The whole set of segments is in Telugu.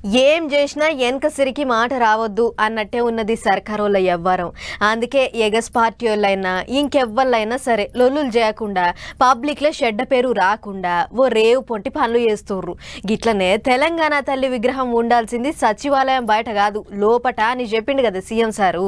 ఏం చేసినా వెనక సిరికి మాట రావద్దు అన్నట్టే ఉన్నది సర్కారోళ్ళ వ్యవహారం. అందుకే ఎగస్ పార్టీ వాళ్ళైనా ఇంకెవ్వళ్ళైనా సరే లొల్లులు చేయకుండా పబ్లిక్లో చెడ్డ పేరు రాకుండా ఓ రేవు పొంటి పనులు చేస్తుర్రు. గిట్లనే తెలంగాణ తల్లి విగ్రహం ఉండాల్సింది సచివాలయం బయట కాదు లోపట అని చెప్పిండు కదా సీఎం సారు.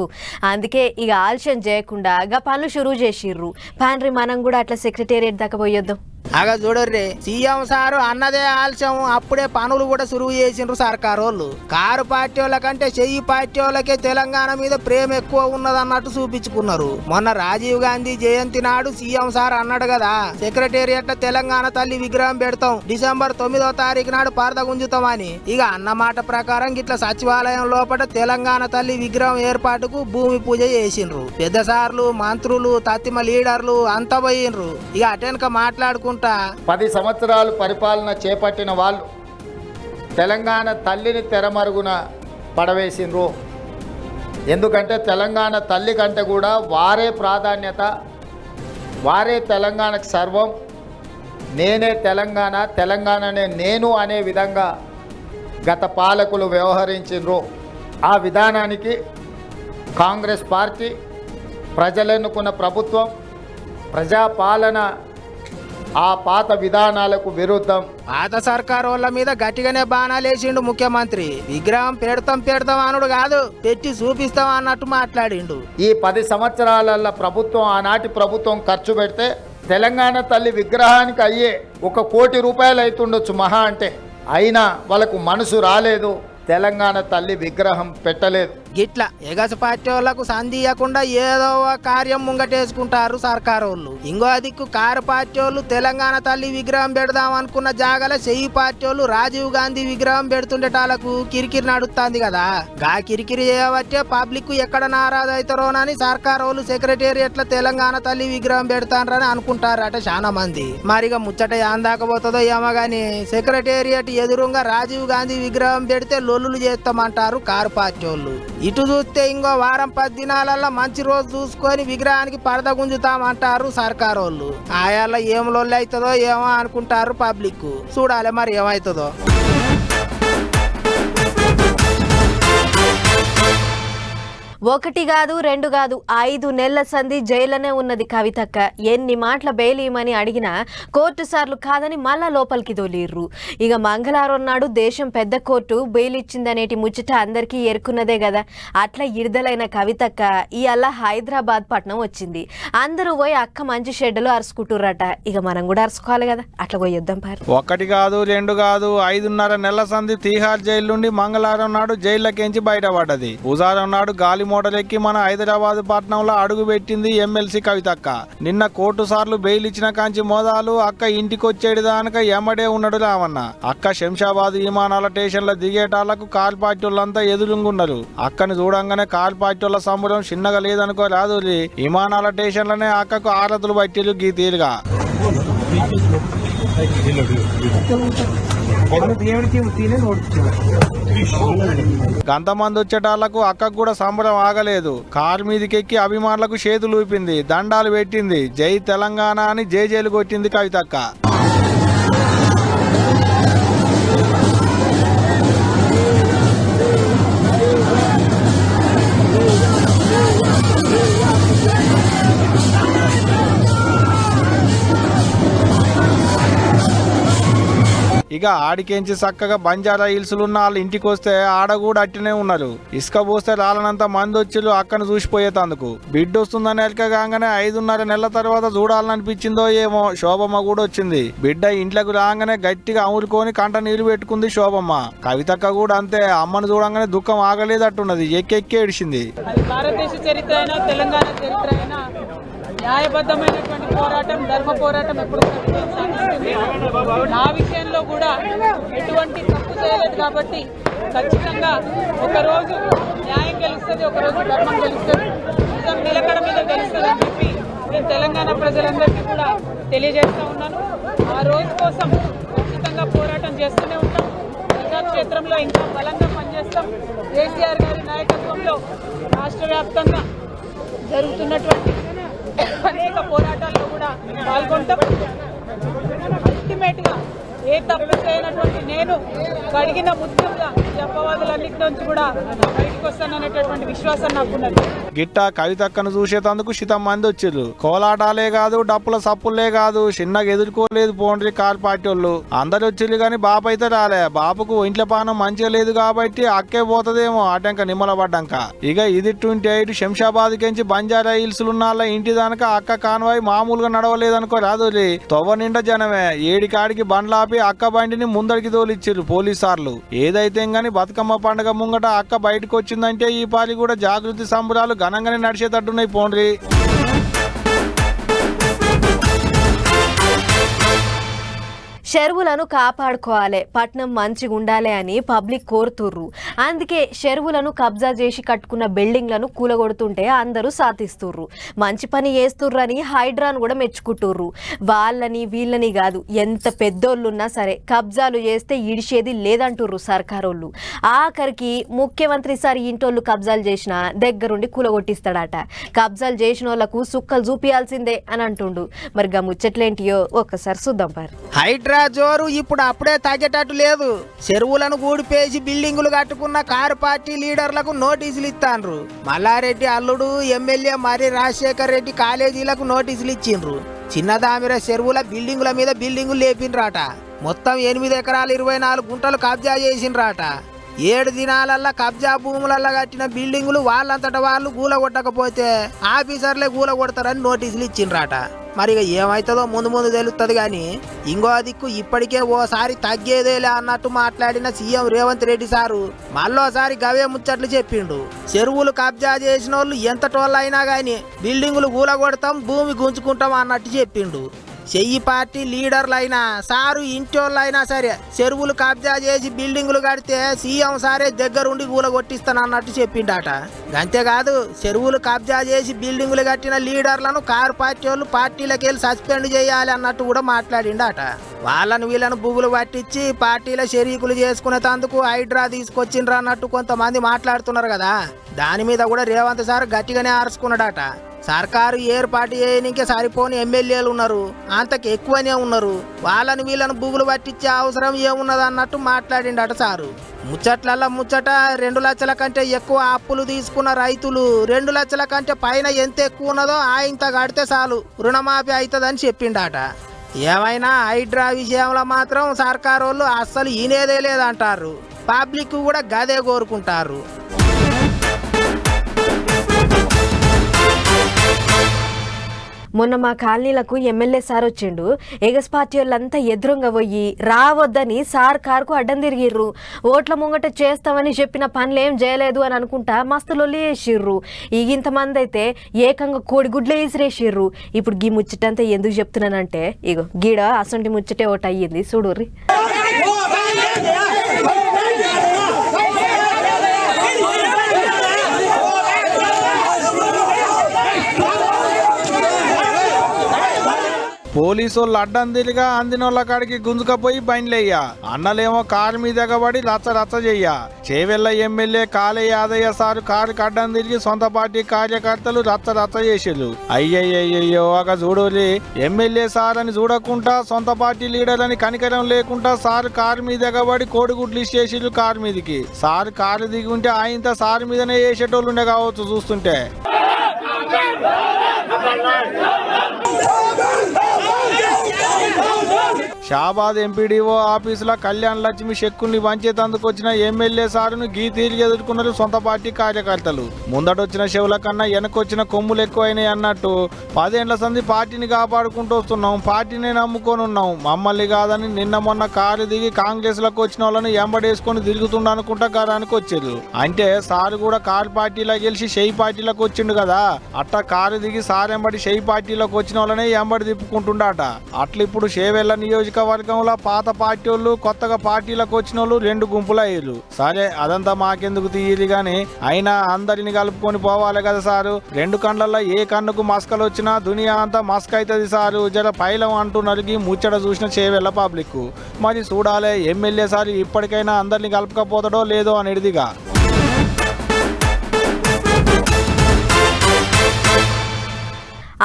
అందుకే ఇక ఆలస్యం చేయకుండా గా పనులు షురూ చేసిర్రు. పాండ్రి మనం కూడా అట్లా సెక్రటేరియట్ దాకా పోయొద్దాం. అగా చూడర్రే, సీఎం సారు అన్నదే ఆలస్యం, అప్పుడే పనులు కూడా సురువు చేసిండ్రు సర్కారోళ్ళు. కారు పార్టీ వాళ్ళ కంటే చెయ్యి పార్టీ వాళ్ళకే తెలంగాణ మీద ప్రేమ ఎక్కువ ఉన్నదన్నట్టు చూపించుకున్నారు. మొన్న రాజీవ్ గాంధీ జయంతి నాడు సీఎం సార్ అన్నాడు కదా, సెక్రటేరియట్ తెలంగాణ తల్లి విగ్రహం పెడతాం, డిసెంబర్ 9వ తారీఖు నాడు పరద గుంజుతామని. ఇక అన్నమాట ప్రకారం గిట్ల సచివాలయం లోపల తెలంగాణ తల్లి విగ్రహం ఏర్పాటుకు భూమి పూజ చేసిండ్రు. పెద్ద సార్లు, మంత్రులు, తత్తిమ లీడర్లు అంతా పోయిండ్రు. ఇక అటెనక మాట్లాడుకుంటా 10 సంవత్సరాలు పరిపాలన చేపట్టిన వాళ్ళు తెలంగాణ తల్లిని తెరమరుగున పడవేసిండ్రు. ఎందుకంటే తెలంగాణ తల్లి కంటే కూడా వారే ప్రాధాన్యత, వారే తెలంగాణకు సర్వం, నేనే తెలంగాణ, తెలంగాణనే నేను అనే విధంగా గత పాలకులు వ్యవహరించిండ్రు. ఆ విధానానికి కాంగ్రెస్ పార్టీ, ప్రజలెన్నుకున్న ప్రభుత్వం, ప్రజాపాలన ఆ పాత విధానాలకు విరుద్ధం. పాత సర్కారు వాళ్ళ మీద గట్టిగానే బాణాలేసిండు ముఖ్యమంత్రి. విగ్రహం పెడతాం అనుడు కాదు, పెట్టి చూపిస్తాం అన్నట్టు మాట్లాడిండు. ఈ 10 సంవత్సరాల ప్రభుత్వం, ఆనాటి ప్రభుత్వం ఖర్చు పెడితే తెలంగాణ తల్లి విగ్రహానికి అయ్యే 1 కోటి రూపాయలు అవుతుండొచ్చు మహా అంటే. అయినా వాళ్ళకు మనసు రాలేదు, తెలంగాణ తల్లి విగ్రహం పెట్టలేదు. గిట్ల ఎగస పార్టీ వాళ్ళకు సంధియకుండా ఏదో కార్యం ముంగటేసుకుంటారు సర్కారు వాళ్ళు. ఇంకో దిక్కు కారు పార్టీ వాళ్ళు తెలంగాణ తల్లి విగ్రహం పెడదాం అనుకున్న జాగల చెయ్యి పార్టీ వాళ్ళు రాజీవ్ గాంధీ విగ్రహం పెడుతుండేటాలకు కిరికిరి నడుస్తుంది కదా. గా కిరికిరి చేయబట్టే పబ్లిక్ ఎక్కడ నారాజు అవుతారోనని సర్కారు వాళ్ళు సెక్రటేరియట్ల తెలంగాణ తల్లి విగ్రహం పెడతానని అనుకుంటారట చాలా మంది. మరిగా ముచ్చట ఏందాకపోతుందో ఏమో గాని సెక్రటేరియట్ ఎదురుగా రాజీవ్ గాంధీ విగ్రహం పెడితే లొల్లులు చేస్తామంటారు కారు పార్టీ వాళ్ళు. ఇటు చూస్తే ఇంకో వారం 10 దినాలలో మంచి రోజు చూసుకొని విగ్రహానికి పరద గుంజుతామంటారు సర్కారు వాళ్ళు. ఆయాల ఏం లొల్లి అవుతుందో ఏమో అనుకుంటారు పబ్లిక్. చూడాలి మరి ఏమవుతుందో. ఒకటి కాదు, 2 కాదు, 5 నెలల సంధి జైల్లోనే ఉన్నది కవితక్క. ఎన్ని మాటల బెయిల్ ఇవ్వమని అడిగినా కోర్టు సార్లు కాదని మళ్ళా లోపలికి తోలిర్రు. ఇక మంగళవారం నాడు దేశం పెద్ద కోర్టు బెయిల్ ఇచ్చిందనేటి ముచ్చట అందరికీ ఎరుకున్నదే కదా. అట్లా ఇడదలైన కవితక్క ఇవాళ హైదరాబాద్ పట్నం వచ్చింది. అందరూ పోయి అక్క మంచి షెడ్డలు అరుచుకుంటుర్రట. ఇక మనం కూడా అరుచుకోవాలి కదా, అట్లా పోయొద్దాం పారు. 1 కాదు, 2 కాదు, 5.5 నెలల సంధి తీహార్ జైలు నుండి మంగళవారం నాడు జైల్లోకించి బయటపడ్డది. బుధవారం నాడు గాలి మోటలెక్కి మన హైదరాబాద్ పట్టణంలో అడుగు పెట్టింది ఎమ్మెల్సీ కవితక్క. నిన్న కోర్టు సార్లు బెయిల్ ఇచ్చిన కాంచి మోదాలు అక్క ఇంటికొచ్చేడు దానిక ఎమ్మడే ఉన్నాడు రావన్న. అక్క శంషాబాద్ విమానాల స్టేషన్లో దిగేటాళ్లకు కాల్ పార్టీ వాళ్ళంతా ఎదురుంగున్నారు. అక్కని చూడంగానే కాల్ పార్టీ వాళ్ళ సంబరం చిన్నగా లేదనుకో రాదు. విమానాల స్టేషన్లోనే అక్కకు ఆరతులు పట్టిలు గీతీరుగా. గంతమంది వచ్చేటాళ్లకు అక్కకు కూడా సంబరం ఆగలేదు. కారు మీదకెక్కి అభిమానులకు చేతులు ఊపింది, దండాలు పెట్టింది, జై తెలంగాణ అని జైలు కొట్టింది కవితక్క. ఇక ఆడికెంచి చక్కగా బంజారా హిల్స్లున్న వాళ్ళ ఇంటికి వస్తే ఆడ కూడా అట్టినే ఉన్నారు. ఇసుక పోస్తే రాలనంత మంది వచ్చిళ్ళు అక్కను చూసిపోయేతందుకు. బిడ్డ వస్తుందని ఎలక కాగానే 5.5 నెలల తర్వాత చూడాలనిపించిందో ఏమో శోభమ్మ కూడా వచ్చింది. బిడ్డ ఇంట్లోకి రాగానే గట్టిగా అములుకొని కంట నీళ్లు పెట్టుకుంది శోభమ్మ. కవితక్క కూడా అంతే, అమ్మను చూడంగానే దుఃఖం ఆగలేదట్టున్నది, ఎక్కెక్కి ఏడిచింది. భారతదేశ చరిత్ర అయినా తెలంగాణ చరిత్ర అయినా న్యాయబద్ధమైనటువంటి పోరాటం, ధర్మ పోరాటం ఎప్పుడు సాధిస్తుంది. నా విషయంలో కూడా ఎటువంటి తప్పు చేయలేదు కాబట్టి ఖచ్చితంగా ఒకరోజు న్యాయం గెలుస్తుంది, ఒకరోజు ధర్మం గెలుస్తుంది, నిజం నిలకడ మీద గెలుస్తుంది అని చెప్పి నేను తెలంగాణ ప్రజలందరికీ కూడా తెలియజేస్తూ ఉన్నాను. ఆ రోజు కోసం ఖచ్చితంగా పోరాటం చేస్తూనే ఉంటాం. ప్రజాక్షేత్రంలో ఇంకా బలంగా పనిచేస్తాం. కేసీఆర్ గారి నాయకత్వంలో రాష్ట్ర వ్యాప్తంగా జరుగుతున్నటువంటి అనేక పోరాటాల్లో కూడా పాల్గొంటాం. అల్టిమేట్ గా ఏ తప్పు చేయనటువంటి నేను కడిగిన ముత్యంగా ఈ అపవాదులన్నిటి నుంచి కూడా బయటకు వస్తాననేటటువంటి విశ్వాసం నాకున్నది. గిట్ట కవితక్కను చూసేటందుకు శతం మంది వచ్చిర్రు. కోలాటాలే కాదు, డప్పుల సప్పులే కాదు, చిన్నగా ఎదుర్కోలేదు పోండ్రి కార్ పార్టీ వాళ్ళు. అందరు వచ్చిర్రు కానీ బాబు అయితే రాలే. బాబుకు ఇంట్లో పానం మంచిగా లేదు కాబట్టి అక్కే పోతుందేమో ఆటంక నిమ్మల పడ్డాక. ఇక ఇది 28 శంషాబాద్ కెంచి బంజారా హిల్స్ ఉన్న ఇంటి దానిక అక్క కాన్వాయ్ మామూలుగా నడవలేదనుకో రాదురి. తొవ్వ నిండా జనమే. ఏడికాడికి బండ్లాపి అక్క బండిని ముందరికి తోలిచ్చిర్రు పోలీసార్లు. ఏదైతే గాని బతుకమ్మ పండుగ ముంగట అక్క బయటకు వచ్చిందంటే ఈ పారి కూడా జాగృతి సంబరాలు ఘనంగానే నడిచేటట్టున్నాయి పోండ్రి. చెరువులను కాపాడుకోవాలి, పట్నం మంచిగా ఉండాలి అని పబ్లిక్ కోరుతుర్రు. అందుకే చెరువులను కబ్జా చేసి కట్టుకున్న బిల్డింగ్లను కూలగొడుతుంటే అందరూ సాధిస్తుర్రు. మంచి పని చేస్తుర్రు అని హైడ్రాను కూడా మెచ్చుకుంటుర్రు. వాళ్ళని వీళ్ళని కాదు, ఎంత పెద్దోళ్ళున్నా సరే కబ్జాలు చేస్తే ఇడిచేది లేదంటుర్రు సర్కారోళ్ళు. ఆఖరికి ముఖ్యమంత్రి సార్ ఇంటోళ్ళు కబ్జాలు చేసినా దగ్గరుండి కూలగొట్టిస్తాడట. కబ్జాలు చేసిన వాళ్ళకు సుక్కలు చూపియాల్సిందే అని అంటుండు. మరి గా ముచ్చట్లేంటియో ఒక్కసారి చూద్దాం పారు. హైడ్రా జోరు ఇప్పుడు అప్పుడే తగ్గేటట్టు లేదు. చెరువులను గూడిపేసి బిల్డింగులు కట్టుకున్న కారు పార్టీ లీడర్లకు నోటీసులు ఇస్తాండ్రు. మల్లారెడ్డి అల్లుడు ఎమ్మెల్యే మరి రాజశేఖర్ రెడ్డి కాలేజీలకు నోటీసులు ఇచ్చిండ్రు. చిన్నదామిర చెరువుల బిల్డింగుల మీద బిల్డింగులు లేపిండ్రాట. మొత్తం 8 ఎకరాలు 24 గుంటలు కబ్జా చేసిండ్రాట. 7 దినాలల్లా కబ్జా భూములల్లా కట్టిన బిల్డింగులు వాళ్ళంతటా వాళ్ళు గూలగొట్టకపోతే ఆఫీసర్లే గూలగొడతారని నోటీసులు ఇచ్చిండ్రాట. మరి ఇక ఏమవుతుందో ముందు తెలుస్తుంది కానీ ఇంకో దిక్కు ఇప్పటికే ఓసారి తగ్గేదేలే అన్నట్టు మాట్లాడిన సీఎం రేవంత్ రెడ్డి సారు మళ్ళోసారి గవే ముచ్చట్లు చెప్పిండు. చెరువులు కబ్జా చేసిన వాళ్ళు ఎంతటోళ్ళైనా కానీ బిల్డింగులు గూలగొడతాం, భూమి గుంజుకుంటాం అన్నట్టు చెప్పిండు. చెయ్యి పార్టీ లీడర్లైనా సారు ఇంటోళ్ళైనా సరే చెరువులు కబ్జా చేసి బిల్డింగులు కడితే సీఎం సారే దగ్గరుండి కూలగొట్టిస్తానన్నట్టు చెప్పిండట. అంతేకాదు చెరువులు కబ్జా చేసి బిల్డింగులు కట్టిన లీడర్లను కారు పార్టీ వాళ్ళు పార్టీలకు వెళ్ళి సస్పెండ్ చేయాలి అన్నట్టు కూడా మాట్లాడిండట. వాళ్ళను వీళ్ళను బుగులు పట్టించి పార్టీల షరీకులు చేసుకునేందుకు హైడ్రా తీసుకొచ్చిండ్రు అన్నట్టు కొంతమంది మాట్లాడుతున్నారు కదా. దాని మీద కూడా రేవంత్ సార్ గట్టిగానే ఆర్చుకున్నాడట. సర్కారు ఏర్పాటు చేయనికే సరిపోని ఎమ్మెల్యేలు ఉన్నారు, అంతకు ఎక్కువనే ఉన్నారు, వాళ్ళని వీళ్ళను బుగులు పట్టించే అవసరం ఏమున్నది అన్నట్టు మాట్లాడిండట సారు. ముచ్చట్లల్లా ముచ్చట 2 లక్షల కంటే ఎక్కువ అప్పులు తీసుకున్న రైతులు 2 లక్షల కంటే పైన ఎంత ఎక్కువ ఉన్నదో ఇంత కడితే చాలు రుణమాఫీ అవుతుందని చెప్పిండట. ఏమైనా హైడ్రా విషయంలో మాత్రం సర్కారు వాళ్ళు అస్సలు ఈనేదే లేదంటారు. పబ్లిక్ కూడా గదే కోరుకుంటారు. మొన్న మా కాలనీలకు ఎమ్మెల్యే సార్ వచ్చిండు. ఎగస్ పార్టీ వాళ్ళంతా ఎదురుగా పోయి రావద్దని సార్ కారుకు అడ్డం తిరిగిర్రు. ఓట్ల ముంగట చేస్తామని చెప్పిన పనులు ఏం చేయలేదు అని అనుకుంటా మస్తు లొల్లి వేసిర్రు. ఇంతమంది అయితే ఏకంగా కోడిగుడ్లే విసిరేసిర్రు. ఇప్పుడు గీ ముచ్చటంతా ఎందుకు చెప్తున్నానంటే ఇగో గీడ అసంటి ముచ్చటే ఒకటి అయ్యింది చూడుర్రి. పోలీసు వాళ్ళు అడ్డం తిరిగా అందినోళ్ళ కాడికి గుంజుకపోయి బండ్లయ్యా. అన్నలేమో కారు మీద ఎగబడి రచ్చ చెయ్య. చేవెళ్ళ ఎమ్మెల్యే కాళే యాదయ్య సారు కారుకి అడ్డం తిరిగి సొంత పార్టీ కార్యకర్తలు రచ్చ చేసిర్రు. అయ్యయ్యో అక చూడోలి. ఎమ్మెల్యే సార్ అని చూడకుండా సొంత పార్టీ లీడర్ అని కనికరం లేకుండా సారు కారు మీద ఎగబడి కోడిగుడ్లు ఇచ్చేసిర్రు కారు మీదకి. సారు కారు దిగి ఉంటే ఆయనతో సారు మీదనే వేసేటోళ్ళు ఉండే కావచ్చు చూస్తుంటే. షాబాద్ ఎంపీడీఓ ఆఫీసులో కళ్యాణ్ లక్ష్మి చెక్కుల్ని పంచేతందుకు వచ్చిన ఎమ్మెల్యే సారును గీ తీరిగి ఎదుర్కొన్నారు సొంత పార్టీ కార్యకర్తలు. ముందటొచ్చిన చెవుల కన్నా వెనకొచ్చిన కొమ్ములు ఎక్కువైనాయి అన్నట్టు 10 ఏళ్ల సంది పార్టీని కాపాడుకుంటూ వస్తున్నాం, పార్టీని నమ్ముకొని ఉన్నాం, మమ్మల్ని కాదని నిన్న మొన్న కారు దిగి కాంగ్రెస్ లకు వచ్చిన వాళ్ళని ఎంబడేసుకొని తిరుగుతుండ అనుకుంటా కారానికి వచ్చారు. అంటే సారు కూడా కారు పార్టీలో గెలిచి షెయి పార్టీలకు వచ్చిండు కదా, అట్ట కారు దిగి సార్ ఎంబడి షెయి పార్టీలోకి వచ్చిన వాళ్ళనే ఎంబడి తిప్పుకుంటుండట. అట్లా ఇప్పుడు షేవెళ్ళ నియోజకవర్గంలో పాత పార్టీ వాళ్ళు కొత్తగా పార్టీలకు వచ్చిన వాళ్ళు 2 గుంపులు అయ్యారు. సరే అదంతా మాకెందుకు తీయదు గాని అయినా అందరిని కలుపుకొని పోవాలి కదా సారు. 2 కళ్ళల్లో ఏ కన్నుకు మస్కలు వచ్చినా దునియా అంతా మస్క అవుతుంది సారు. జర పైలం అంటున్నారు ఈ ముచ్చట చూసిన చేవెళ్ళ పబ్లిక్. మరి చూడాలి ఎమ్మెల్యే సార్ ఇప్పటికైనా అందరిని కలుపుకపోతాడో లేదో అనేదిగా.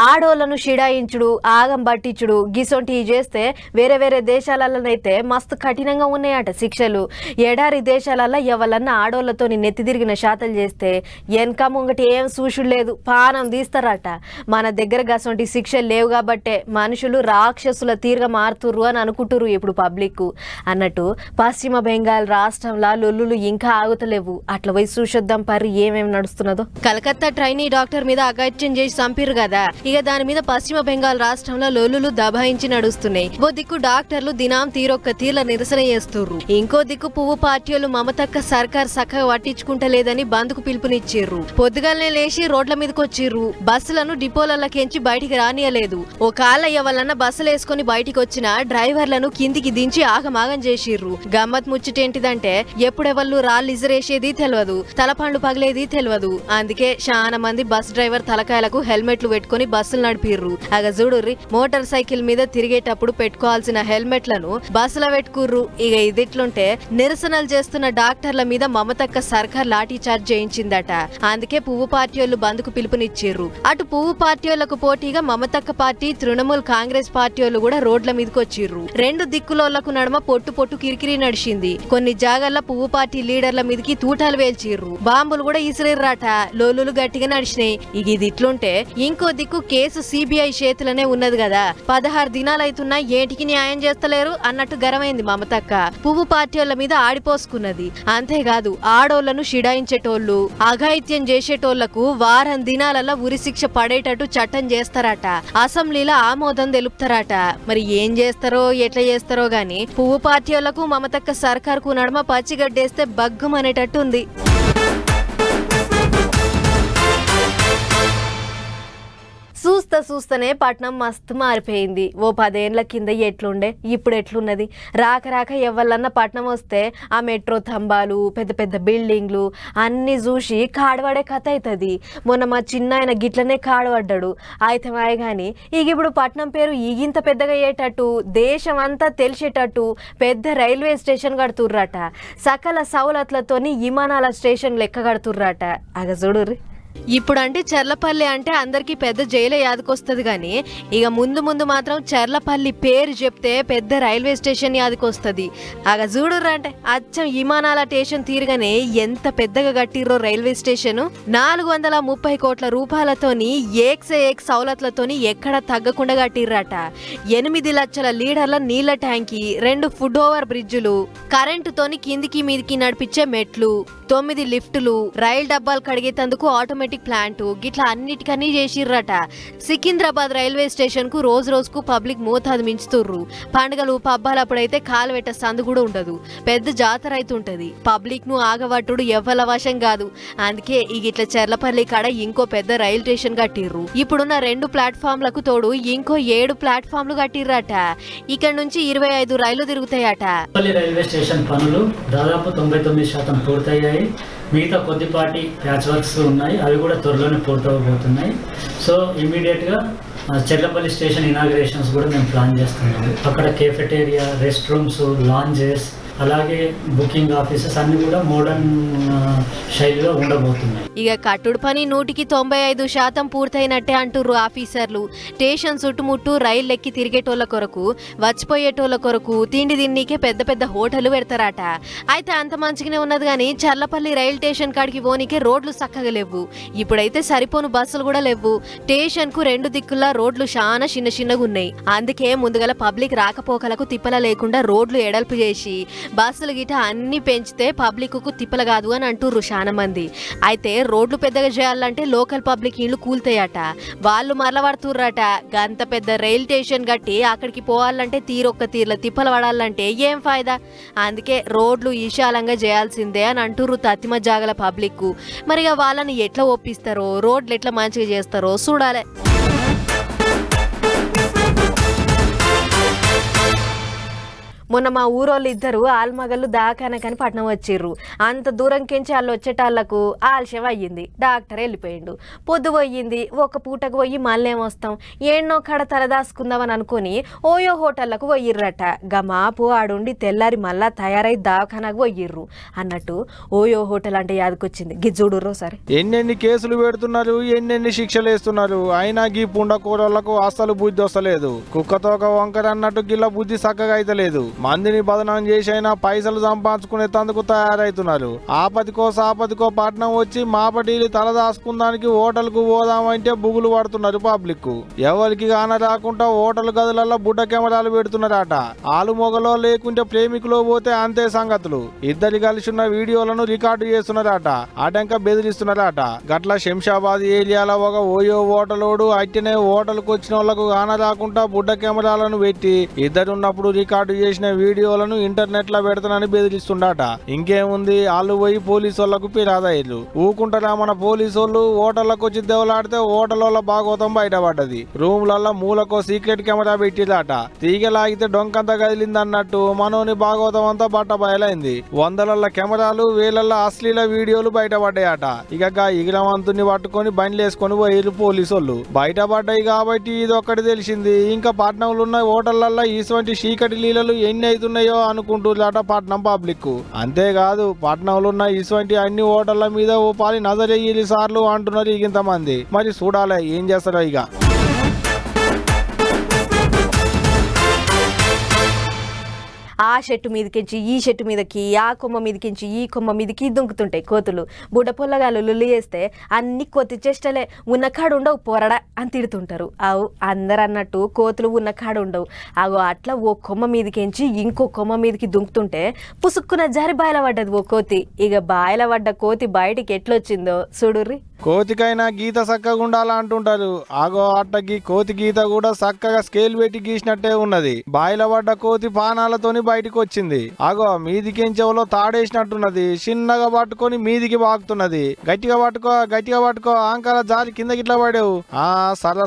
ఆడోళ్లను షిడాయించుడు ఆగం పట్టించుడు గిసొంటి చేస్తే వేరే వేరే దేశాలలోనైతే మస్తు కఠినంగా ఉన్నాయట శిక్షలు. ఎడారి దేశాలలో ఎవరన్నా ఆడోళ్లతో నెత్తి తిరిగిన శాతలు చేస్తే వెనక ముంగటి ఏం సూషుడు లేదు, పానం తీస్తారట. మన దగ్గర గసొంటి శిక్షలు లేవు కాబట్టే మనుషులు రాక్షసుల తీరుగా మారుతుర్రు అని అనుకుంటుర్రు ఇప్పుడు పబ్లిక్. అన్నట్టు పశ్చిమ బెంగాల్ రాష్ట్రంలో లొల్లులు ఇంకా ఆగుతలేవు. అట్లా పోయి చూసొద్దాం పరి ఏమేమి నడుస్తున్నదో. కలకత్తా ట్రైనీ డాక్టర్ మీద అఘాయిత్యం చేసి చంపిరు కదా, ఇక దాని మీద పశ్చిమ బెంగాల్ రాష్ట్రంలో లొల్లులు దబాయించి నడుస్తున్నాయి. ఓ దిక్కు డాక్టర్లు దినాం తీరొక్క తీర్ల నిరసన చేస్తుర్రు, ఇంకో దిక్కు పువ్వు పార్టీలు మమతక్క సర్కార్ సక్కగా పట్టించుకుంటలేదని బంద్కు పిలుపునిచ్చిర్రు. పొద్దుగాలనే లేచి రోడ్ల మీదకి వచ్చిర్రు. బస్సులను డిపోలకెంచి బయటికి రానియలేదు. ఓ కాలయ్య వలన బస్సులు వేసుకుని బయటికి వచ్చిన డ్రైవర్లను కిందికి దించి ఆగమాగం చేసిర్రు. గమ్మత్ ముచ్చటేంటిదంటే ఎప్పుడెవళ్ళు రాళ్ళు ఇజరేసేది తెలియదు, తలపండ్లు పగిలేది తెలియదు. అందుకే చాలా మంది బస్ డ్రైవర్ తలకాయలకు హెల్మెట్లు పెట్టుకుని బస్సులు నడిపిర్రు. అగ చూడుర్రి, మోటార్ సైకిల్ మీద తిరిగేటప్పుడు పెట్టుకోవాల్సిన హెల్మెట్లను బస్సులో పెట్టుకుర్రు. ఇక ఇదిట్లుంటే నిరసనలు చేస్తున్న డాక్టర్ల మీద మమతక్క సర్కార్ లాఠీ చార్జ్ చేయించిందట. అందుకే పువ్వు పార్టీలు బంద్కు పిలుపునిచ్చిర్రు. అటు పువ్వు పార్టీలకు పోటీగా మమతక్క పార్టీ తృణమూల్ కాంగ్రెస్ పార్టీలు కూడా రోడ్ల మీదకి వచ్చిర్రు. రెండు దిక్కులోళ్లకు నడుమ పొట్టు పొట్టు కిరికిరి నడిచింది. కొన్ని జాగాల్లో పువ్వు పార్టీ లీడర్ల మీదకి తూటాలు వేల్చిర్రు, బాంబులు కూడా ఇసిరిర్రాట. లోలులు గట్టిగా నడిచినాయి. ఇక ఇది ఇట్లుంటే ఇంకో దిక్కు కేసు సిబిఐ చేతులనే ఉన్నది కదా, 16 దినాలైతున్నా ఏటికి న్యాయం చేస్తలేరు అన్నట్టు గరమైంది మమతక్క. పువ్వు పార్టీల మీద ఆడిపోసుకున్నది. అంతేకాదు ఆడోళ్లను షిడాయించేటోళ్లు అఘాయిత్యం చేసేటోళ్లకు వారం దినాలలో ఉరిశిక్ష పడేటట్టు చట్టం చేస్తారట. అసెంబ్లీలో ఆమోదం తెలుపుతారట. మరి ఏం చేస్తారో ఎట్లా చేస్తారో గాని పువ్వు పార్టీలకు మమతక్క సర్కార్కు నడుమ పచ్చిగడ్డేస్తే బగ్గుమనేటట్టు ఉంది. చూస్తూనే పట్నం మస్తు మారిపోయింది. ఓ 10 ఏళ్ల కింద ఎట్లుండే ఇప్పుడు ఎట్లున్నది. రాక ఎవళ్ళన్నా పట్నం వస్తే ఆ మెట్రో తంబాలు పెద్ద పెద్ద బిల్డింగ్లు అన్నీ చూసి కాడవాడే కథ అవుతుంది. మొన్న మా చిన్న ఆయన గిట్లనే కాడపడ్డాడు. అయితే కానీ ఇక ఇప్పుడు పట్నం పేరు ఈగింత పెద్దగా అయ్యేటట్టు దేశం అంతా తెలిసేటట్టు పెద్ద రైల్వే స్టేషన్ కడుతుర్రట. సకల సౌలతులతోని విమానాల స్టేషన్ లెక్క కడుతుర్రట. అగ చూడుర్రి, ఇప్పుడు అంటే చెర్లపల్లి అంటే అందరికి పెద్ద జైలు యాదకొస్తుంది కానీ ఇక ముందు మాత్రం చెర్లపల్లి పేరు చెప్తే పెద్ద రైల్వే స్టేషన్ యాదకొస్తుంది. అగ చూడుర్రా, అంటే అచ్చం విమానాల స్టేషన్ తీరుగానే ఎంత పెద్దగా కట్టిర్రో రైల్వే స్టేషన్. 430 కోట్ల రూపాయలతోని ఏక్ సౌలతులతోని ఎక్కడ తగ్గకుండా కట్టిర్రట. 8 లక్షల లీటర్ల నీళ్ల ట్యాంకీ, 2 ఫుడ్ ఓవర్ బ్రిడ్జులు, కరెంటుతోని కిందికి మీదికి నడిపించే మెట్లు, 9 లిఫ్టులు, రైలు డబ్బాలు కడిగేందుకు ఆటోమేటిక్ ప్లాంట్, గిట్లా అన్నిటికన్నీ చేసిర్రట. సికింద్రాబాద్ రైల్వే స్టేషన్ కు రోజుకు పబ్లిక్ మోతాదు మించుతుర్రు. పండుగలు పబ్బాలప్పుడైతే కాలువెట్ట సందు కూడా ఉండదు. పెద్ద జాతర అయితుంటది. పబ్లిక్ ను ఆగబట్టుడు ఎవ్వల వశం కాదు. అందుకే ఈ గిట్ల చెర్లపల్లి కాడ ఇంకో పెద్ద రైలు స్టేషన్ కట్టిర్రు. ఇప్పుడున్న 2 ప్లాట్ఫామ్లకు తోడు ఇంకో 7 ప్లాట్ఫామ్లు కట్టిర్రట. ఇక్కడ నుంచి 25 రైళ్లు తిరుగుతాయట. రైల్వే స్టేషన్ పనులు దాదాపు 99% పూర్తయ్యాయి. మిగతా కొద్దిపాటి ప్యాచ్ వర్క్స్ ఉన్నాయి, అవి కూడా త్వరలోనే పూర్తవబోతున్నాయి. సో ఇమీడియట్గా చెర్లపల్లి స్టేషన్ ఇనాగ్రేషన్స్ కూడా మేము ప్లాన్ చేస్తున్నాము. అక్కడ కేఫెటేరియా, రెస్ట్ రూమ్స్, లాంజెస్, అలాగే బుకింగ్ ఆఫీసెస్ అన్ని కూడా మోడర్న్ శైలిలో ఉండబోతున్నాయి. ఇక కట్టుడు పని 195% పూర్తయినట్టే అంటుర్రు ఆఫీసర్లు. స్టేషన్ చుట్టుముట్టు రైలు ఎక్కి తిరిగేటోళ్ల కొరకు, వచ్చిపోయేటోళ్ల కొరకు తిండి తిన్నీకే పెద్ద పెద్ద హోటళ్లు పెడతారట. అయితే అంత మంచిగానే ఉన్నది కానీ చర్లపల్లి రైలు స్టేషన్ కాడికి పోనీకే రోడ్లు చక్కగా లేవు. ఇప్పుడైతే సరిపోను బస్సులు కూడా లేవు. స్టేషన్ కు 2 దిక్కుల రోడ్లు చాలా చిన్నగా ఉన్నాయి. అందుకే ముందుగల పబ్లిక్ రాకపోకలకు తిప్పల లేకుండా రోడ్లు ఎడల్పు చేసి బస్సులు గిట అన్ని పెంచితే పబ్లిక్ కు తిప్పల కాదు అని అంటుర్రు చాలా మంది. అయితే రోడ్లు పెద్దగా చేయాలంటే లోకల్ పబ్లిక్ ఇళ్ళు కూల్తాయట. వాళ్ళు మరలబడుతుర్రట. గంత పెద్ద రైల్ స్టేషన్ కట్టి అక్కడికి పోవాలంటే తీరొక్క తీర్ల తిప్పల పడాలంటే ఏం ఫాయిదా. అందుకే రోడ్లు విశాలంగా చేయాల్సిందే అని అంటుర్రు తత్తిమ జాగల పబ్లిక్. మరిగా వాళ్ళని ఎట్లా ఒప్పిస్తారో, రోడ్లు ఎట్లా మంచిగా చేస్తారో చూడాలి. మొన్న మా ఊరోళ్ళు ఇద్దరు ఆల్మగళ్ళు దాకానకని పట్నం వచ్చిర్రు. అంత దూరంకించి వాళ్ళు వచ్చేటాళ్లకు ఆలస్యం అయ్యింది. డాక్టర్ వెళ్ళిపోయిండు. పొద్దు పోయింది. ఒక పూటకు పోయి మళ్ళీ వస్తాం, ఏన్నో కడ తలదాసుకుందామని అనుకుని ఓయో హోటళ్లకు పోయిర్రట. గమాపు ఆడుండి తెల్లారి మళ్ళా తయారై దాకానకు పోయిర్రు అన్నట్టు ఓయో హోటల్ అంటే యాదకొచ్చింది. గిజ్జుడుర్రో సరే ఎన్నెన్ని కేసులు పెడుతున్నారు, ఎన్నెన్ని శిక్షలు వేస్తున్నారు. అయినా గీ పుండకూరలకు అస్సలు బుద్ధి వస్తలేదు. కుక్కతో ఒక వంకర అన్నట్టు గిల్ల బుద్ధి చక్కగా అయితలేదు. మందిని బదనాం చేసి అయినా పైసలు సంపాదించుకునే తందుకు తయారైతున్నారు. ఆపదికో సాపదికో పట్నం వచ్చి మాపటీలు తలదాసుకుందానికి హోటల్కు పోదామంటే బుగులు పడుతున్నారు పబ్లిక్. ఎవరికి కాన రాకుండా హోటల్ గదులలో బుడ్డ కెమెరాలు పెడుతున్నారట. ఆలు మొగలో లేకుంటే ప్రేమికులో పోతే అంతే సంగతులు. ఇద్దరు కలిసి ఉన్న వీడియోలను రికార్డు చేస్తున్నారట. ఆటంక బెదిరిస్తున్నారట. గట్ల శంషాబాద్ ఏరియాలో ఒక ఓయో హోటలోడు అట్టనే హోటల్కు వచ్చిన వాళ్ళకు కాన రాకుండా బుడ్డ కెమెరాలను పెట్టి ఇద్దరున్నప్పుడు రికార్డు చేసిన వీడియోలను ఇంటర్నెట్ లో పెడతానని బెదిరిస్తుండట. ఇంకేముంది, వాళ్ళు పోయి పోలీసు వాళ్ళకు ఫిర్యాదు. ఊకుంటారా మన పోలీసు వాళ్ళు? హోటళ్లకు వచ్చి దెవలాడితే హోటల్ వాళ్ళ భాగవతం బయటపడ్డది. రూమ్లలో మూలకో సీక్రెట్ కెమెరా పెట్టిరాట. తీగలాగితే డొంకంతా కదిలిందన్నట్టు మనోని భాగవతం అంతా బట్ట బయలైంది. వందలల్ల కెమెరాలు, వేలల్ల అశ్లీల వీడియోలు బయటపడ్డాయట. ఇక ఇగిరవంతుని పట్టుకొని బండ్లేసుకొని పోయిరు పోలీసు వాళ్ళు. బయటపడ్డాయి కాబట్టి ఇది ఒక్కటి తెలిసింది. ఇంకా పట్నంలో ఉన్న హోటళ్లలో ఇటువంటి చీకటి లీలలు ఎన్ని అవుతున్నాయో అనుకుంటున్నారట పట్నం పబ్లిక్. అంతేకాదు, పట్నంలో ఉన్న ఇటువంటి అన్ని హోటళ్ల మీద ఓ పాలి నజరయ్యి సార్లు అంటున్నారు ఇంతమంది. మరి చూడాలి ఏం చేస్తారో ఇక. ఆ చెట్టు మీదకించి ఈ చెట్టు మీదకి, ఆ కొమ్మ మీదకించి ఈ కొమ్మ మీదకి దుంకుతుంటాయి కోతులు. బుడ్డ పొల్లగాలు లుల్లి చేస్తే అన్ని కొత్తి చేష్టలే, ఉన్న కాడు ఉండవు పోరడా అని తిడుతుంటారు. అవు అందరు అన్నట్టు కోతులు ఉన్న కాడు ఉండవు. అగో అట్లా ఓ కొమ్మ మీదకించి ఇంకో కొమ్మ మీదకి దుంకుతుంటే పుసుక్కున జారి బాయిల పడ్డది ఓ కోతి. ఇక బాయిల పడ్డ కోతి బయటికి ఎట్లొచ్చిందో చూడుర్రి. కోతికైనా గీత చక్కగా ఉండాలా అంటుంటారు. ఆగో అట్టకి కోతి గీత కూడా చక్కగా స్కేల్ పెట్టి గీసినట్టే ఉన్నది. బాయిల పడ్డ కోతి పానాలతోని బయటకు వచ్చింది. ఆగో మీదికెంచెవలో తాడేసినట్టున్నది. చిన్నగా పట్టుకొని మీదికి వాకుతున్నది. గట్టిగా పట్టుకో ఆంకాల జారి కింద గిట్లా పడేవు.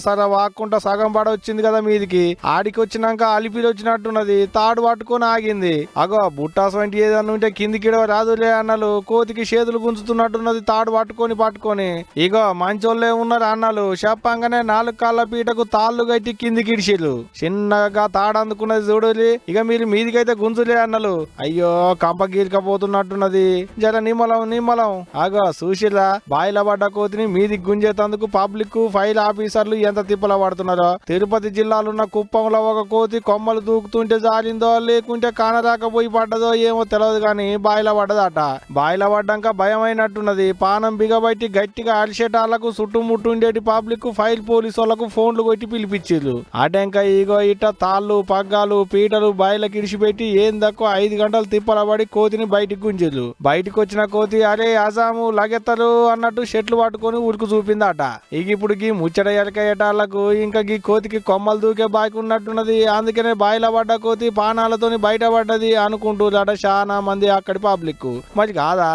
సర వాక్కుంటా సగం పడవచ్చింది కదా మీదికి. ఆడికి వచ్చినాక అలిపిరి వచ్చినట్టున్నది. తాడు పట్టుకొని ఆగింది. అగో బుట్టాస్ వంటి ఏదన్నా ఉంటే కిందికి రాదులే అన్నలు కోతికి చేతులు గుంజుతున్నట్టున్నది తాడు పట్టుకొని. ఇగో మంచోళ్ళే ఉన్నారు అన్నలు. చెప్పంగానే 4 కాళ్ళ పీటకు తాళ్ళు కట్టి కిందికి ఇడిచిర్రు. చిన్నగా తాడందుకున్నది చూడలి. ఇక మీరు మీదికైతే గుంజులే అన్నలు. అయ్యో కంప గీరికపోతున్నట్టున్నది. జర నిమ్మలం. ఆగో చూసిరా, బాయిల పడ్డ కోతిని మీదికి గుంజేతందుకు పబ్లిక్ ఫైల్ ఆఫీసర్లు ఎంత తిప్పల పడుతున్నారో. తిరుపతి జిల్లాలున్న కుప్పంలో ఒక కోతి కొమ్మలు దూకుతుంటే జారిందో లేకుంటే కానరాకపోయి పడ్డదో ఏమో తెలియదు కానీ బాయిల పడ్డదట. బాయిల పడ్డాక భయమైనట్టున్నది. పానం బిగబట్టి గట్టిగా అరిసేటాలకు చుట్టుముట్టుండేటి పబ్లిక్ ఫైల్ పోలీసు వాళ్ళకు ఫోన్లు కొట్టి పిలిపించారు. అటెంక ఇగో ఇట్ట తాళ్ళు పగ్గాలు పీటలు బాయిలకి ఇడిచిపెట్టి ఏం తక్కువ 5 గంటలు తిప్పలబడి కోతిని బయటికి గుంజారు. బయటకు వచ్చిన కోతి అరే అజాము లగెత్తరు అన్నట్టు చెట్లు పట్టుకొని ఉరికి చూపిందట. ఇక ఇప్పుడు గీ ముచ్చట ఎరకయ్యేటాళ్లకు ఇంకా గీ కోతికి కొమ్మలు దూకే బాకి ఉన్నట్టున్నది. అందుకనే బాయిల పడ్డ కోతి పానాలతోని బయటపడ్డది అనుకుంటున్నారట చాలా మంది అక్కడి పబ్లిక్. మరి కాదా?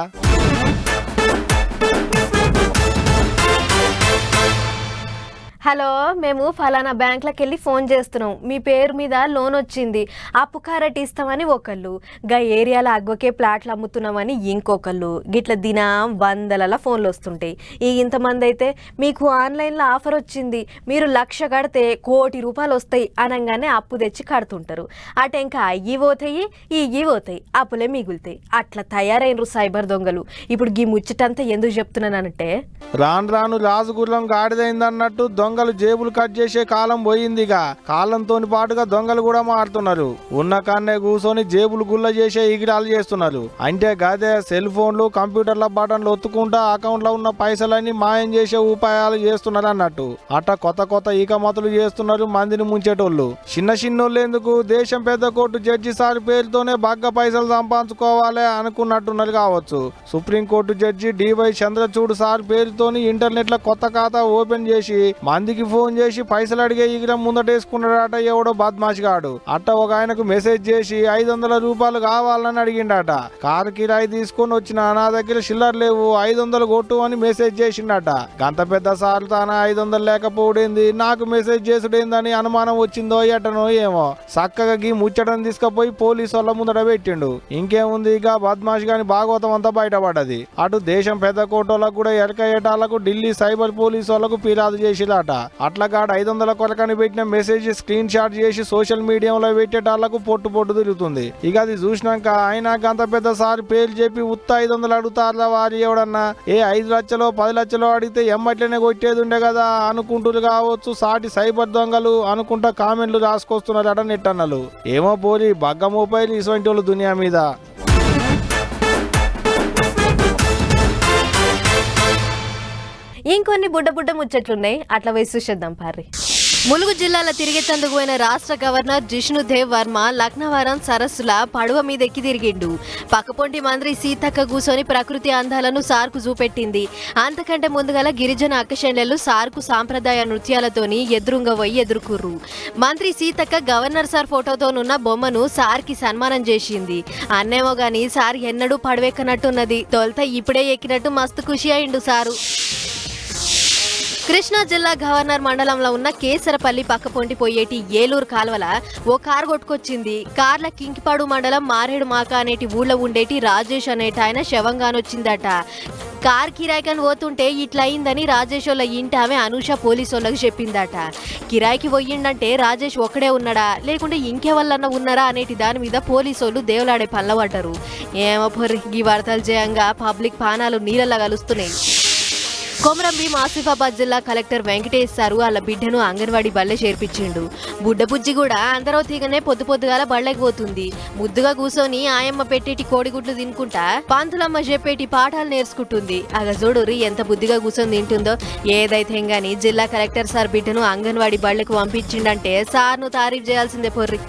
హలో, మేము ఫలానా బ్యాంక్లకు వెళ్ళి ఫోన్ చేస్తున్నాం, మీ పేరు మీద లోన్ వచ్చింది, అప్పు కారటి ఇస్తామని ఒకళ్ళు, గా ఏరియాలో అగ్గొకే ప్లాట్లు అమ్ముతున్నామని ఇంకొకళ్ళు. గిట్ల దినం వందల ఫోన్లు వస్తుంటాయి. ఇంతమంది అయితే మీకు ఆన్లైన్లో ఆఫర్ వచ్చింది, మీరు 1,00,000 కడితే 1,00,00,000 రూపాయలు వస్తాయి అనగానే అప్పు తెచ్చి కడుతుంటారు. అటు ఇంకా అయ్యి పోతాయి అప్పులే మిగులుతాయి. అట్లా తయారైనరు సైబర్ దొంగలు. ఇప్పుడు ఈ ముచ్చటంతా ఎందుకు చెప్తున్నానంటే, రాను రాజుగుర్రం గాడిదైందన్నట్టు దొంగలు జేబులు కట్ చేసే కాలం పోయిందిగా. కాలంతో పాటుగా దొంగలు కూడా మారుతున్నారు. ఉన్న కాన్నే కూర్చొని జేబులు గుల్ల చేసే ఎగిరాలు చేస్తున్నారు. అంటే గదే సెల్ ఫోన్లు కంప్యూటర్ల బటన్లు ఒత్తుకుంటా అకౌంట్ లో ఉన్న పైసలన్నీ మాయం చేసే ఉపాయాలు చేస్తున్నారు అన్నట్టు. అట్ట కొత్త ఈకమతులు చేస్తున్నారు మందిని ముంచేటోళ్ళు. చిన్నోళ్ళు ఎందుకు, దేశం పెద్ద కోర్టు జడ్జి సార్ పేరుతోనే బాగా పైసలు సంపాదించుకోవాలి అనుకున్నట్టున్నారు కావచ్చు. Supreme court judge DY Chandrachud sir పేరుతోని ఇంటర్నెట్ లో కొత్త ఖాతా ఓపెన్ చేసి మందికి ఫోన్ చేసి పైసలు అడిగే ఈగిరం ముందటేసుకున్నాడట ఎవడో బద్మాషిగాడు. అట్ట ఒక ఆయనకు మెసేజ్ చేసి 500 రూపాయలు కావాలని అడిగిండట. కారు కిరాయి తీసుకొని వచ్చిన నా దగ్గర చిల్లర లేవు 500 కొట్టు అని మెసేజ్ చేసిండట. గంత పెద్ద సార్లు తాన 500 లేకపోవడేంది నాకు మెసేజ్ చేసుడేందని అనుమానం వచ్చిందో ఎటనో ఏమో చక్కగా గీ ముచ్చటను తీసుకుపోయి పోలీసు వాళ్ళ ముందట పెట్టిండు. ఇంకేముంది ఇక బద్మాషి గాని భాగవతం అంతా బయటపడ్డది. అటు దేశం పెద్ద కోటోళ్ళకు కూడా ఎరకయ్యేటాళ్లకు ఢిల్లీ సైబర్ పోలీసు వాళ్ళకు ఫిర్యాదు చేసిలాట. అట్లగాడు 500 కొరకని పెట్టిన మెసేజ్ స్క్రీన్ షాట్ చేసి సోషల్ మీడియాలో పెట్టేటాళ్లకు పొట్టు తిరుగుతుంది. ఇక అది చూసినాక అయినా గంత పెద్ద సారి పేర్లు చెప్పి ఉత్త 500 అడుగుతారా వారి ఎవడన్నా 5 లక్షలో 10 లక్షలో అడిగితే ఎమ్మట్లనే కొట్టేది ఉండే కదా అనుకుంటున్నారు కావచ్చు సాటి సైబర్ దొంగలు అనుకుంటా కామెంట్లు రాసుకొస్తున్నారట నెట్టన్నలు. ఏమో పోరి బగ్గ మొబైల్ ఇటువంటి వాళ్ళు దునియా మీద. ఇంకొన్ని బుడ్డ ముచ్చట్లున్నాయి, అట్లా వేసి చూసేద్దాం పారి. ములుగు జిల్లాలో తిరిగేందుకు పోయిన రాష్ట్ర గవర్నర్ జిష్ణుదేవ్ వర్మ లక్నవరం సరస్సుల పడవ మీద ఎక్కి తిరిగిండు. పక్కపొంటి మంత్రి సీతక్క కూసోని ప్రకృతి అందాలను సార్కు చూపెట్టింది. అంతకంటే ముందుగల గిరిజన అక్కశైన్లు సార్కు సాంప్రదాయ నృత్యాలతోని ఎదురుంగ పోయి ఎదుర్కొర్రు. మంత్రి సీతక్క గవర్నర్ సార్ ఫోటోతోనున్న బొమ్మను సార్కి సన్మానం చేసింది. అన్నేమో గాని సార్ ఎన్నడూ పడవెక్కనట్టున్నది. తొలుత ఇప్పుడే ఎక్కినట్టు మస్తు ఖుషి అయిండు సారు. కృష్ణా జిల్లా గవర్నర్ మండలంలో ఉన్న కేసరపల్లి పక్కపొంటి పోయేటి ఏలూరు కాల్వల ఓ కారు కొట్టుకొచ్చింది. కార్ల కింకిపాడు మండలం మారేడు మాక అనేటి ఊళ్ళో ఉండేటి రాజేష్ అనేటి ఆయన శవంగానొచ్చిందట. కార్ కిరాయికని పోతుంటే ఇట్లా అయిందని రాజేష్ వాళ్ళ ఇంటి ఆమె అనూష పోలీసు వాళ్ళకి చెప్పిందట. కిరాయికి పోయిండంటే రాజేష్ ఒక్కడే ఉన్నాడా లేకుంటే ఇంకెవళ్ళన్నా ఉన్నారా అనేటి దాని మీద పోలీసు వాళ్ళు దేవులాడే పనులు పడ్డారు. ఏమో పొర్రి ఈ వార్తలు చేయంగా పబ్లిక్ పానాలు నీళ్ళలా కలుస్తున్నాయి. కొమరంభీం ఆసిఫాబాద్ జిల్లా కలెక్టర్ వెంకటేష్ సారు వాళ్ళ బిడ్డను అంగన్వాడీ బళ్ళే చేర్పించిండు. బుడ్డబుజ్జి కూడా అందరూ తీగనే పొద్దుగాల బళ్ళకి పోతుంది. ముద్దుగా కూసోని ఆయమ్మ పెట్టేటి కోడిగుడ్లు తినుకుంటా పంతులమ్మ చెప్పేటి పాఠాలు నేర్చుకుంటుంది. అగ చూడురి ఎంత బుద్ధిగా కూసొని తింటుందో. ఏదైతే గాని జిల్లా కలెక్టర్ సార్ బిడ్డను అంగన్వాడీ బళ్ళకి పంపించిండంటే సార్ను తారీఫ్ చేయాల్సిందే పొర్రి.